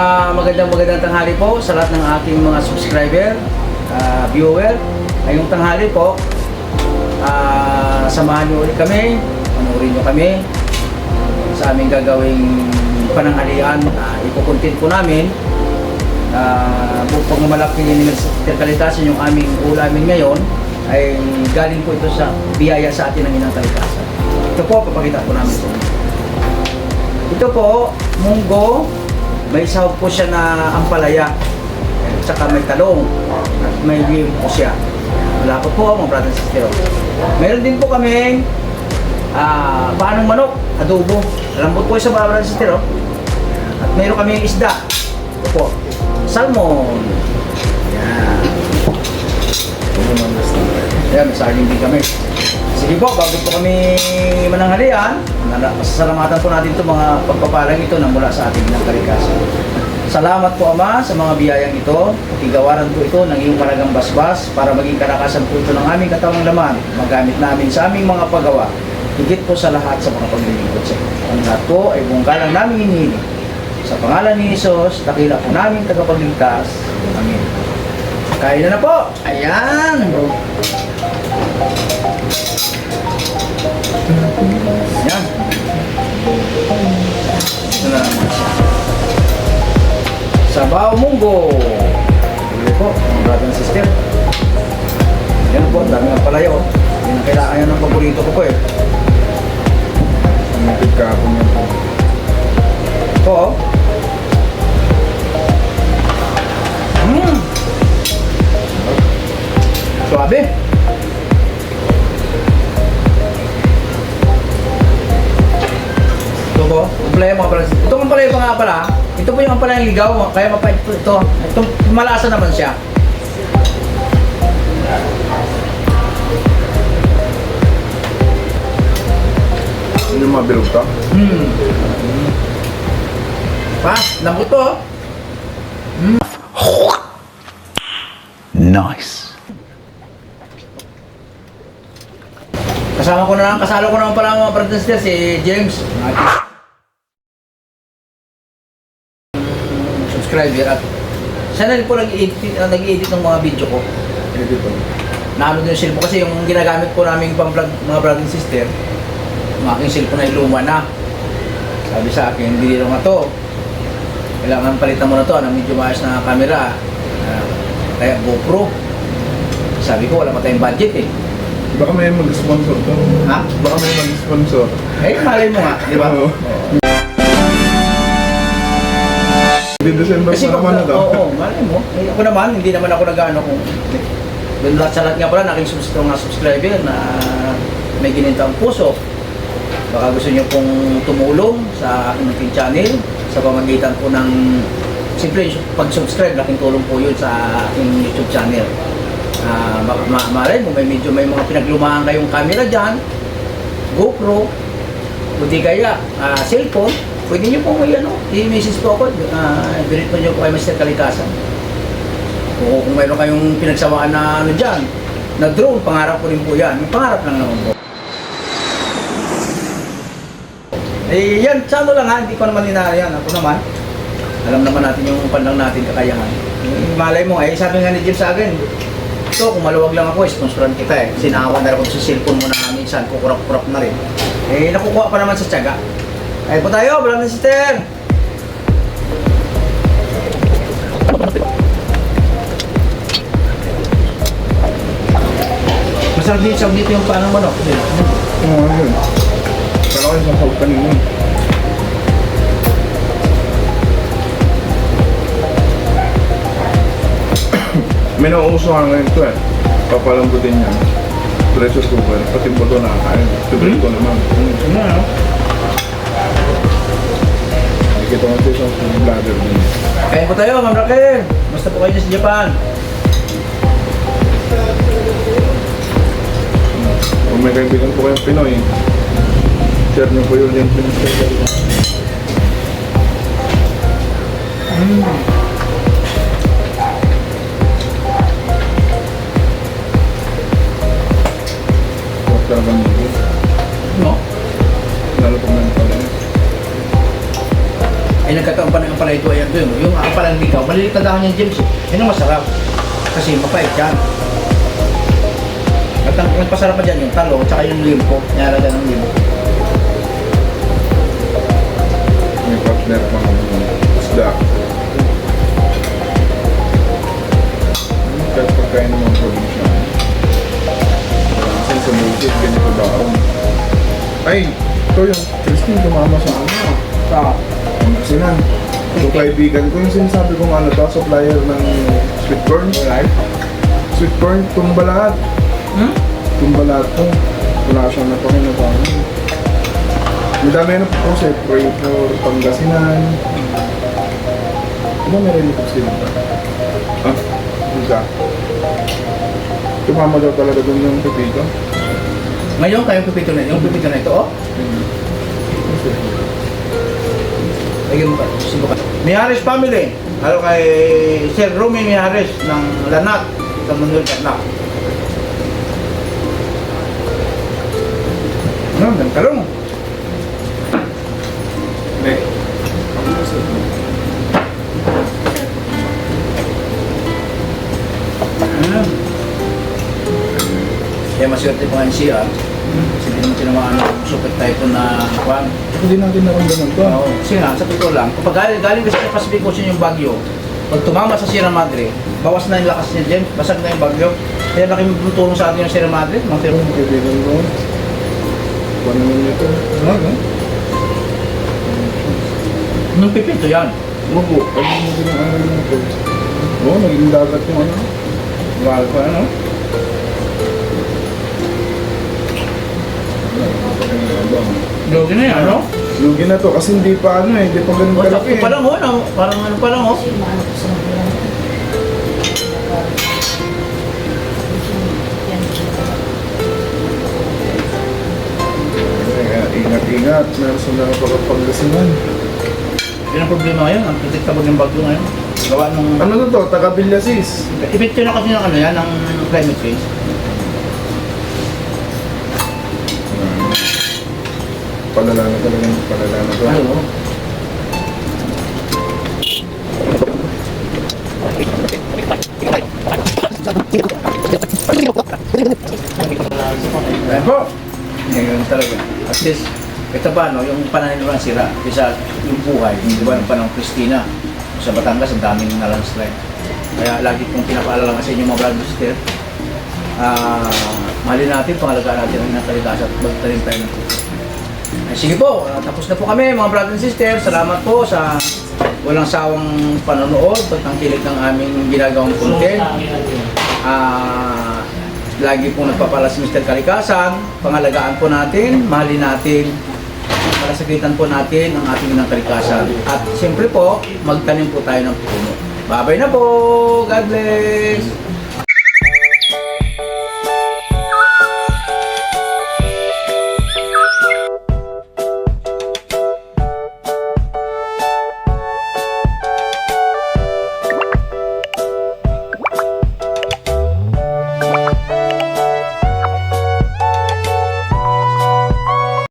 Magandang tanghali po sa lahat ng aking mga subscriber, viewer. Ngayong tanghali po, samahan niyo ulit kami, panoorin niyo kami sa aming gagawing pananghalian. Ipo-content po namin pag malaki ng kalitasan yung aming ulamin ngayon ay galing po ito sa biyaya sa atin ng Inang Kalikasan. Ito po, papakita po namin ito. Ito po, munggo, may sahog po siya na ampalaya, at saka may talong, at may liyem po siya. Malapot po mga brothers and sisters. Meron din po kami paanong manok, adobo. Lambot po sa mga brothers and sisters. At meron kami isda. Ito po, salmon. Ayan, may saging din kami. Sige po, bago po kami mananghalian, sasalamatan po natin itong mga pagpapalang ito na mula sa ating Inang Kalikasan. Salamat po Ama sa mga biyayang ito. Tigawaran po ito ng iyong karagang basbas para maging kalakasan po ito ng aming katawang laman. Magamit namin sa aming mga paggawa. Higit po sa lahat sa mga paglilingkod sa iyo. Ang lahat po ay buong galang namin hinihiling. Sa pangalan ni Jesus, dakila po namin tagapagligtas. Amen. Kain na po! Ayan! Yan. Ito na naman siya. Sabaw munggo. Ito po, mga brother and sister. Yan po, dami ng palayo. Yan ang kailangan yan ng paborito ko po eh. Ang napid ka po niya po. Ito oh. Suabe. Ito po, ampalaya mga pala. Itong ampalaya pa nga pala, ito po yung ampalaya ligaw, kaya mapait po ito. Itong malasa naman siya. Ano yung mabilog ka? Pa, lambot to. Nice. Kasama ko na lang, kasalo ko naman pala mga brothers and sisters, si James. Subscriber at siya na rin po nag-edit ng mga video ko. Naano din yung cellphone kasi yung ginagamit po namin pang vlog mga brothers and sister, yung aking cellphone ay luma na. Sabi sa akin, hindi rin nga to. Kailangan palitan mo na to ng medyo maayos na camera. Kaya GoPro. Sabi ko, wala pa tayong budget eh. Baka may mag-sponsor to. Ha? Baka may mag-sponsor. Eh, malay mo nga, di ba? Oo. Hindi December Kasi pa naman na to. oo, malay mo. Eh, ako naman, hindi naman ako nag-ano kung doon lahat sa lahat nga pala, aking mga subscriber na may ginintang puso. Baka gusto niyo pong tumulong sa aking YouTube channel sa pamagitan po ng simple pag-subscribe, laking tulong po yun sa aking YouTube channel. Malay mo, may mga pinaglumahan kayong camera dyan, GoPro, kundi kaya cellphone, pwede nyo po i-message po ako, i-direct po nyo po kay Mr. Kalikasan. O kung mayroon kayong pinagsawaan na dyan, na drone, pangarap ko rin po yan. Pangarap lang naman po. Eh yan, sa ano lang ha, hindi ko naman inaarayan. Ako naman, alam naman natin yung pandang natin kakayahan. Malay mo, sabi nga ni Jim sa akin, ito, kung maluwag lang ako, sponsoran kita eh. Sinawa na rin ako sa cellphone mo na minsan, kukurap-kurap na rin. Eh, nakukuha pa naman sa tiyaga. Ay po tayo, brother and sister! Masarap dito yung paano manok. Oo, yun. Kala ko yung sasawag kanina. May nauuso nga ngayon ito eh. Papalambutin yan. Pressure cooker. Pati po ito nakakain. Tibrito naman. Ano ano? Nakikita ko ito sa vlogger din. Kain po tayo, Ma'am Raquel! Basta po kayo dyan sa Japan. Kung may kaibigan po kayong Pinoy, share nyo po yung link nyo sa talagang hindi. No? Lalo pag nangyay pala. Ay nagkataon pa ng pala ito ayan doon. Yung ng ligaw. Maliliit na dahon yung James. Yan ang masarap. Kasi mapait yan. At ang nagpasarap pa dyan yung talo, tsaka yung limpo. Nilalaga ng limpo. May partner pang isda. Kahit pagkain ng mga probinsya. Kasi sa bullshit, ganito baon. Ay, ito yung Christine tumama sa ano. Sa Pangasinan. Yung kaibigan ko, yung sinasabi kong ano to, supplier ng sweet corn. right? Sweet corn, tumba lahat. Tumba lahat to. Wala siyang napakinatahan. Madami na po kasi, pray for Pangasinan. Diba may relatives din ba? Ah, isa. Tumama daw talaga doon yung pipito. Ngayon kayong pipito na yung pipito na ito, oh. Lagyan mo ka, subukan. Mihares family. Halo kay Sir Rumi Mihares ng Lanat, sa Munul Katlak. Ano, nagkalong. Hindi. Kaya maswerte po nga yung CR. Kasi hindi naman tinamaan ng super typhoon na kwan. Hindi natin naramdaman to. Oo. Kasi nga, sa totoo lang, kapag galing kasi sa Pacific Ocean yung bagyo, pag tumama sa Sierra Madre, bawas na yung lakas niya dyan, basag na yung bagyo. Kaya laking tulong sa atin yung Sierra Madre, mga Pero tiro. yung kaibigan ko, paano naman nito? Ano? Nung pipito yan. Opo, pag mo din ang ano na ito. Oo, naging dagat yung ano. Wala ko ano? Lugi na yan, ano? Lugi na to kasi hindi pa ano eh, hindi pa ganun O, kalaki. sakto pa lang, oh. Parang ano pa lang, oh. Kaya ingat-ingat, meron sa nakapagpagasinan. Yun ang problema ngayon, ang predictable ng bagyo ngayon. Gawa nung... Ano na to? Taga Villasis. Epekto na kasi ng ano yan, ng climate change. Palala na talaga, palala na to. Ano? Ayan po. Ngayon talaga. At least, ito ba, no, yung pananin ng sira, isa yung buhay, di ba, ng panang Christina. Sa Batangas, ang daming na-landslide. Kaya lagi kong pinapaalala sa inyo mga brother and sister, mahalin natin, pangalagaan natin ang nakalikasan at magtanim tayo ng puso. Ay, sige po, tapos na po kami mga brother and sister. Salamat po sa walang sawang panonood at ang kilig ng aming ginagawang content. Lagi po nagpapala si Mr. Kalikasan, pangalagaan po natin, mahalin natin, palasagitan po natin ang ating ng kalikasan. At siyempre po, magtanim po tayo ng puno. Bye-bye na po! God bless!